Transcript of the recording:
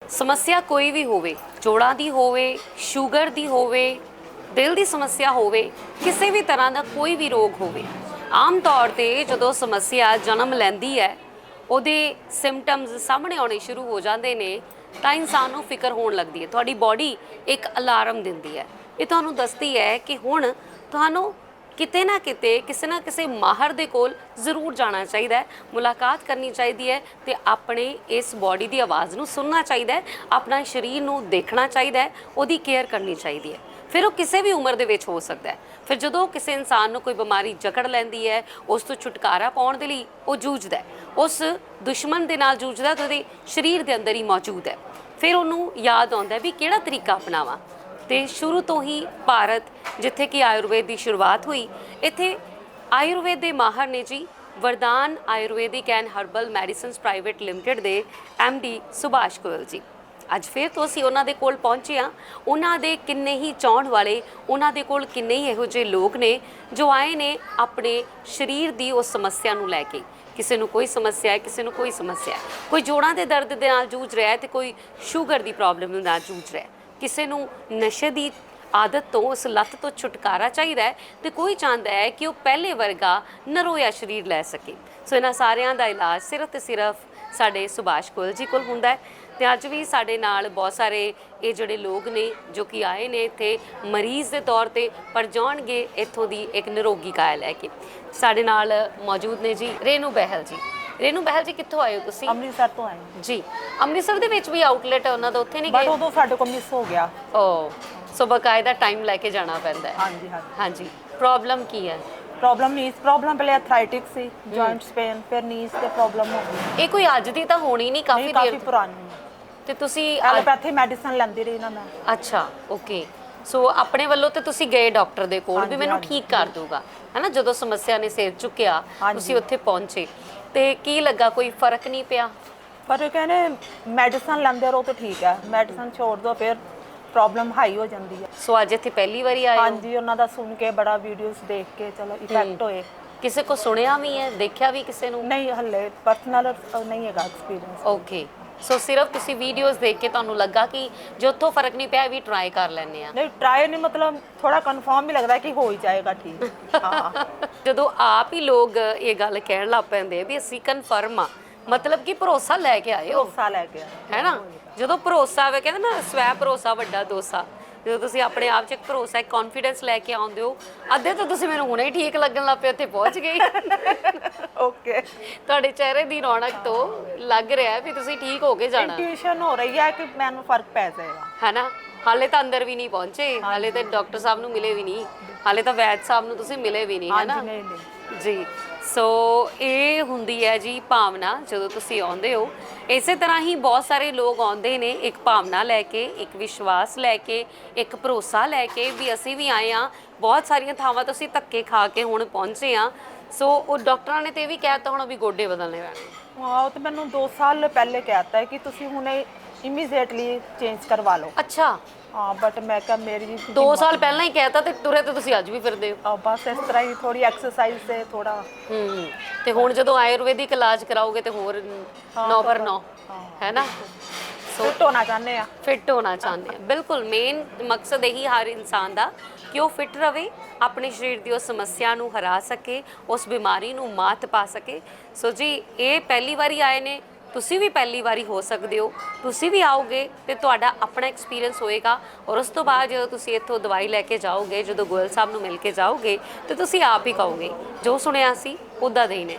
ਸਮੱਸਿਆ ਕੋਈ ਵੀ ਹੋਵੇ, ਜੋੜਾਂ ਦੀ ਹੋਵੇ, ਸ਼ੂਗਰ ਦੀ ਹੋਵੇ, ਦਿਲ ਦੀ ਸਮੱਸਿਆ ਹੋਵੇ, ਕਿਸੇ ਵੀ ਤਰ੍ਹਾਂ ਦਾ ਕੋਈ ਵੀ ਰੋਗ ਹੋਵੇ, ਆਮ ਤੌਰ ਤੇ ਜਦੋਂ ਸਮੱਸਿਆ ਜਨਮ ਲੈਂਦੀ ਹੈ ਉਹਦੇ ਸਿੰਪਟਮਸ ਸਾਹਮਣੇ ਆਉਣੇ ਸ਼ੁਰੂ ਹੋ ਜਾਂਦੇ ਨੇ ਤਾਂ ਇਨਸਾਨ ਨੂੰ ਫਿਕਰ ਹੋਣ ਲੱਗਦੀ ਹੈ। ਤੁਹਾਡੀ ਬਾਡੀ ਇੱਕ ਅਲਾਰਮ ਦਿੰਦੀ ਹੈ, ਇਹ ਤੁਹਾਨੂੰ ਦੱਸਦੀ ਹੈ ਕਿ ਹੁਣ ਤੁਹਾਨੂੰ ਕਿਤੇ ਨਾ ਕਿਤੇ ਕਿਸੇ ਨਾ ਕਿਸੇ ਮਾਹਰ ਦੇ ਕੋਲ ਜ਼ਰੂਰ ਜਾਣਾ ਚਾਹੀਦਾ ਹੈ, ਮੁਲਾਕਾਤ ਕਰਨੀ ਚਾਹੀਦੀ ਹੈ ਤੇ ਆਪਣੇ ਇਸ ਬਾਡੀ ਦੀ ਆਵਾਜ਼ ਨੂੰ ਸੁਣਨਾ ਚਾਹੀਦਾ ਹੈ, ਆਪਣਾ ਸਰੀਰ ਨੂੰ ਦੇਖਣਾ ਚਾਹੀਦਾ ਹੈ, ਉਹਦੀ ਕੇਅਰ ਕਰਨੀ ਚਾਹੀਦੀ ਹੈ। ਫਿਰ ਉਹ ਕਿਸੇ ਵੀ ਉਮਰ ਦੇ ਵਿੱਚ ਹੋ ਸਕਦਾ ਹੈ। ਫਿਰ ਜਦੋਂ ਕਿਸੇ ਇਨਸਾਨ ਨੂੰ ਕੋਈ ਬਿਮਾਰੀ ਜਕੜ ਲੈਂਦੀ ਹੈ, ਉਸ ਤੋਂ ਛੁਟਕਾਰਾ ਪਾਉਣ ਦੇ ਲਈ ਉਹ ਜੂਝਦਾ ਹੈ, ਉਸ ਦੁਸ਼ਮਣ ਦੇ ਨਾਲ ਜੂਝਦਾ ਤੇ ਉਹਦੇ ਸਰੀਰ ਦੇ ਅੰਦਰ ਹੀ ਮੌਜੂਦ ਹੈ। ਫਿਰ ਉਹਨੂੰ ਯਾਦ ਆਉਂਦਾ ਵੀ ਕਿਹੜਾ ਤਰੀਕਾ ਅਪਣਾਵਾਂ। ਤੇ ਸ਼ੁਰੂ ਤੋਂ ਹੀ ਭਾਰਤ ਜਿੱਥੇ ਕਿ ਆਯੁਰਵੇਦ ਦੀ ਸ਼ੁਰੂਆਤ ਹੋਈ, ਇੱਥੇ ਆਯੁਰਵੇਦ ਦੇ ਮਾਹਰ ਨੇ ਜੀ ਵਰਦਾਨ Ayurvedic and herbal medicines private limited ਦੇ MD ਸੁਭਾਸ਼ ਗੋਇਲ ਜੀ। ਅੱਜ ਫਿਰ ਤੋਂ ਅਸੀਂ ਉਹਨਾਂ ਦੇ ਕੋਲ ਪਹੁੰਚੇ ਹਾਂ। ਉਹਨਾਂ ਦੇ ਕਿੰਨੇ ਹੀ ਚਾਹਣ ਵਾਲੇ, ਉਹਨਾਂ ਦੇ ਕੋਲ ਕਿੰਨੇ ਹੀ ਇਹੋ ਜਿਹੇ ਲੋਕ ਨੇ ਜੋ ਆਏ ਨੇ ਆਪਣੇ ਸਰੀਰ ਦੀ ਉਸ ਸਮੱਸਿਆ ਨੂੰ ਲੈ ਕੇ। ਕਿਸੇ ਨੂੰ ਕੋਈ ਸਮੱਸਿਆ ਹੈ, ਕਿਸੇ ਨੂੰ ਕੋਈ ਸਮੱਸਿਆ ਹੈ, ਕੋਈ ਜੋੜਾਂ ਦੇ ਦਰਦ ਦੇ ਨਾਲ ਜੂਝ ਰਿਹਾ ਹੈ ਤੇ ਕੋਈ ਸ਼ੂਗਰ ਦੀ ਪ੍ਰੋਬਲਮ ਨਾਲ ਜੂਝ ਰਿਹਾ ਹੈ, ਕਿਸੇ ਨੂੰ ਨਸ਼ੇ ਦੀ ਆਦਤ ਤੋਂ, ਉਸ ਲੱਤ ਤੋਂ ਛੁਟਕਾਰਾ ਚਾਹੀਦਾ ਹੈ ਤੇ ਕੋਈ ਚਾਹੁੰਦਾ ਹੈ ਕਿ ਉਹ ਪਹਿਲੇ ਵਰਗਾ ਨਰੋਇਆ ਸਰੀਰ ਲੈ ਸਕੇ। ਸੋ ਇਹਨਾਂ ਸਾਰਿਆਂ ਦਾ ਇਲਾਜ ਸਿਰਫ ਤੇ ਸਿਰਫ ਸਾਡੇ ਸੁਭਾਸ਼ ਗੋਇਲ ਜੀ ਕੋਲ ਹੁੰਦਾ ਹੈ। ਤੇ ਅੱਜ ਵੀ ਸਾਡੇ ਨਾਲ ਬਹੁਤ ਸਾਰੇ ਇਹ ਜਿਹੜੇ ਲੋਕ ਨੇ ਜੋ ਕਿ ਆਏ ਨੇ ਇੱਥੇ ਮਰੀਜ਼ ਦੇ ਤੌਰ ਤੇ, ਪਰ ਜਾਣਗੇ ਇੱਥੋਂ ਦੀ ਇੱਕ ਨਿਰੋਗੀ ਕਾਇਆ ਲੈ ਕੇ। ਸਾਡੇ ਨਾਲ ਮੌਜੂਦ ਨੇ ਜੀ ਰੇਨੂ ਬਹਿਲ ਜੀ। ਰੇਨੂ ਬਹਿਲ ਜੀ, ਕਿੱਥੋਂ ਆਏ ਹੋ ਤੁਸੀਂ? ਅੰਮ੍ਰਿਤਸਰ ਤੋਂ ਆਏ ਜੀ। ਅੰਮ੍ਰਿਤਸਰ ਦੇ ਵਿੱਚ ਵੀ ਆਊਟਲੈਟ ਹੈ ਉਹਨਾਂ ਦਾ, ਉੱਥੇ ਨਹੀਂ ਬਟ ਗਏ? ਉਦੋਂ ਸਾਡੇ ਕੋਲ ਮਿਸ ਹੋ ਗਿਆ। ਓ, ਸੋ ਬਕਾਇਦਾ ਟਾਈਮ ਲੈ ਕੇ ਜਾਣਾ ਪੈਂਦਾ ਹੈ। ਹਾਂਜੀ ਹਾਂਜੀ। ਹਾਂਜੀ, ਪ੍ਰੋਬਲਮ ਕੀ ਹੈ? ਪ੍ਰੋਬਲਮ ਨੀਸ ਪ੍ਰੋਬਲਮ, ਪਹਿਲੇ ਐਥਰਾਈਟਿਕ ਸੀ, ਜੁਆਇੰਟਸ ਪੇਨ, ਫਿਰ ਨੀਸ ਤੇ ਪ੍ਰੋਬਲਮ ਹੋ ਗਈ। ਇਹ ਕੋਈ ਅੱਜ ਦੀ ਤਾਂ ਹੋਣੀ ਨਹੀਂ, ਕਾਫੀ ਕਾਫੀ ਦੇਰ ਪੁਰਾਣੀ। ਤੇ ਤੁਸੀਂ ਐਲੋਪੈਥੀ ਮੈਡੀਸਨ ਲੈਂਦੀ ਰਹੀ ਨਾ ਮੈਂ। ਅੱਛਾ, ਓਕੇ। ਸੋ ਆਪਣੇ ਵੱਲੋਂ ਤੇ ਤੁਸੀਂ ਗਏ ਡਾਕਟਰ ਦੇ ਕੋਲ ਵੀ ਮੈਨੂੰ ਠੀਕ ਕਰ ਦੂਗਾ, ਹੈ ਨਾ? ਜਦੋਂ ਸਮੱਸਿਆ ਨੇ ਸਿਰ ਚੁੱਕਿਆ ਤੁਸੀਂ ਉੱਥੇ ਪਹੁੰਚੇ ਤੇ ਕੀ ਲੱਗਾ, ਕੋਈ ਫਰਕ ਨਹੀਂ ਪਿਆ? ਪਰ ਉਹ ਕਹਿੰਦੇ ਮੈਡੀਸਨ ਲੈਂਦੇ ਰਹੋ ਤਾਂ ਠੀਕ ਹੈ, ਮੈਡੀਸਨ ਛੋੜ ਦਿਓ ਫਿਰ ਪ੍ਰੋਬਲਮ ਹਾਈ ਹੋ ਜਾਂਦੀ ਹੈ। ਸੋ ਅੱਜ ਇੱਥੇ ਪਹਿਲੀ ਵਾਰੀ ਆਏ ਹੋ? ਹਾਂਜੀ, ਉਹਨਾਂ ਦਾ ਸੁਣ ਕੇ ਬੜਾ ਵੀਡੀਓਜ਼ ਦੇਖ ਕੇ ਚਲੋ ਇਫੈਕਟ ਹੋਏ। ਕਿਸੇ ਕੋ ਸੁਣਿਆ ਵੀ ਹੈ, ਦੇਖਿਆ ਵੀ ਕਿਸੇ ਨੂੰ? ਨਹੀਂ, ਹੱਲੇ ਪਰਸਨਲ ਨਹੀਂ ਹੈਗਾ ਐਕਸਪੀਰੀਅੰਸ। ਓਕੇ। ਸੋ ਸਿਰਫ ਤੁਸੀਂ ਵੀਡੀਓਜ਼ ਦੇਖ ਕੇ ਤੁਹਾਨੂੰ ਲੱਗਾ ਕਿ ਜੇ ਉੱਥੋਂ ਫਰਕ ਨਹੀਂ ਪਿਆ ਵੀ ਟਰਾਈ ਕਰ ਲੈਂਦੇ ਆ? ਨਹੀਂ, ਟਰਾਈ ਨਹੀਂ, ਮਤਲਬ ਥੋੜਾ ਕਨਫਰਮ ਵੀ ਲੱਗਦਾ ਕਿ ਹੋ ਹੀ ਜਾਏਗਾ ਠੀਕ। ਹਾਂ। ਜਦੋਂ ਆਪ ਹੀ ਲੋਕ ਇਹ ਗੱਲ ਕਹਿਣ ਲੱਗ ਪੈਂਦੇ ਵੀ ਅਸੀਂ ਕਨਫਰਮ ਆ, ਮਤਲਬ ਕਿ ਭਰੋਸਾ ਲੈ ਕੇ ਆਏ ਹੋ, ਭਰੋਸਾ ਲੈ ਕੇ ਹੈ ਨਾ? ਜਦੋਂ ਭਰੋਸਾ ਆਵੇ, ਕਹਿੰਦੇ ਨਾ ਸਵੈ ਭਰੋਸਾ ਵੱਡਾ ਦੋਸਾ। ਜਦੋਂ ਤੁਸੀਂ ਆਪਣੇ ਆਪ 'ਚ ਇੱਕ ਭਰੋਸਾ, ਇੱਕ ਕੌਨਫੀਡੈਂਸ ਲੈ ਕੇ ਆਉਂਦੇ ਹੋ, ਅੱਧੇ ਤਾਂ ਤੁਸੀਂ ਮੈਨੂੰ ਹੁਣੇ ਹੀ ਠੀਕ ਲੱਗਣ ਲੱਗ ਪਏ, ਉੱਥੇ ਪਹੁੰਚ ਗਏ। ਓਕੇ। ਤੁਹਾਡੇ ਚਿਹਰੇ ਦੀ ਰੌਣਕ ਤੋਂ ਲੱਗ ਰਿਹਾ ਵੀ ਤੁਸੀਂ ਠੀਕ ਹੋ ਕੇ ਜਾਣਾ। ਇੰਟੂਇਸ਼ਨ ਹੋ ਰਹੀ ਹੈ ਕਿ ਮੈਨੂੰ ਫਰਕ ਪੈ ਜਾਏਗਾ, ਹੈ ਨਾ? ਹਾਲੇ ਤਾਂ ਅੰਦਰ ਵੀ ਨਹੀਂ ਪਹੁੰਚੇ, ਹਾਲੇ ਤਾਂ ਡਾਕਟਰ ਸਾਹਿਬ ਨੂੰ ਮਿਲੇ ਵੀ ਨਹੀਂ, ਹਾਲੇ ਤਾਂ ਵੈਦ ਸਾਹਿਬ ਨੂੰ ਤੁਸੀਂ ਮਿਲੇ ਵੀ ਨਹੀਂ, ਹੈ ਨਾ? ਨਹੀਂ ਨਹੀਂ ਜੀ। ਸੋ ਇਹ ਹੁੰਦੀ ਹੈ ਜੀ ਭਾਵਨਾ ਜਦੋਂ ਤੁਸੀਂ ਆਉਂਦੇ ਹੋ। ਇਸੇ ਤਰ੍ਹਾਂ ਹੀ ਬਹੁਤ ਸਾਰੇ ਲੋਕ ਆਉਂਦੇ ਨੇ ਇੱਕ ਭਾਵਨਾ ਲੈ ਕੇ, ਇੱਕ ਵਿਸ਼ਵਾਸ ਲੈ ਕੇ, ਇੱਕ ਭਰੋਸਾ ਲੈ ਕੇ ਵੀ ਅਸੀਂ ਵੀ ਆਏ ਹਾਂ। ਬਹੁਤ ਸਾਰੀਆਂ ਥਾਵਾਂ ਤੋਂ ਅਸੀਂ ਧੱਕੇ ਖਾ ਕੇ ਹੁਣ ਪਹੁੰਚੇ ਹਾਂ। ਸੋ ਉਹ ਡਾਕਟਰਾਂ ਨੇ ਤੇ ਇਹ ਵੀ ਕਹਿ ਦਿੱਤਾ ਹੁਣ ਵੀ ਗੋਡੇ ਬਦਲਣੇ ਪੈਣੇ। ਹਾਂ, ਉਹ ਤਾਂ ਮੈਨੂੰ 2 ਸਾਲ ਪਹਿਲੇ ਕਹਿਤਾ ਹੈ ਕਿ ਤੁਸੀਂ ਹੁਣੇ ਇਮੀਡੀਏਟਲੀ ਚੇਂਜ ਕਰਵਾ ਲਓ। ਅੱਛਾ। ਹਾਂ, ਬਟ ਮੈਂ ਕਿਹਾ ਮੇਰੀ 2 ਸਾਲ ਪਹਿਲਾਂ ਹੀ ਕਹਿਤਾ ਤੇ ਤੁਰੇ ਤੇ ਤੁਸੀਂ ਅੱਜ ਵੀ ਫਿਰਦੇ ਹੋ। ਬਸ ਇਸ ਤਰ੍ਹਾਂ ਹੀ ਥੋੜੀ ਐਕਸਰਸਾਈਜ਼ ਤੇ ਥੋੜਾ। ਤੇ ਹੁਣ ਜਦੋਂ ਆਯੁਰਵੈਦਿਕ ਇਲਾਜ ਕਰਾਓਗੇ ਤੇ ਹੋਰ 9 ਪਰ 9, ਹੈ ਨਾ? ਫਿੱਟ ਹੋਣਾ ਚਾਹੁੰਦੇ ਆ। ਫਿੱਟ ਹੋਣਾ ਚਾਹੁੰਦੇ ਆ, ਬਿਲਕੁਲ। ਮੇਨ ਮਕਸਦ ਇਹੀ ਹਰ ਇਨਸਾਨ ਦਾ ਕਿ ਉਹ ਫਿੱਟ ਰਵੇ, ਆਪਣੇ ਸਰੀਰ ਦੀ ਉਸ ਸਮੱਸਿਆ ਨੂੰ ਹਰਾ ਸਕੇ, ਉਸ ਬਿਮਾਰੀ ਨੂੰ ਮਾਤ ਪਾ ਸਕੇ। ਸੋ ਜੀ, ਇਹ ਪਹਿਲੀ ਵਾਰੀ ਆਏ ਨੇ, ਤੁਸੀਂ ਵੀ ਪਹਿਲੀ ਵਾਰੀ ਹੋ ਸਕਦੇ ਹੋ। ਤੁਸੀਂ ਵੀ ਆਓਗੇ ਤੇ ਤੁਹਾਡਾ ਆਪਣਾ ਐਕਸਪੀਰੀਅੰਸ ਹੋਏਗਾ ਔਰ ਉਸ ਤੋਂ ਬਾਅਦ ਜਦੋਂ ਤੁਸੀਂ ਇੱਥੋਂ ਦਵਾਈ ਲੈ ਕੇ ਜਾਓਗੇ, ਜਦੋਂ ਗੋਇਲ ਸਾਹਿਬ ਨੂੰ ਮਿਲ ਕੇ ਜਾਓਗੇ ਤੇ ਤੁਸੀਂ ਆਪ ਹੀ ਕਹੋਗੇ ਜੋ ਸੁਣਿਆ ਸੀ ਉੱਦਾਂ ਦੇ ਹੀ ਨੇ।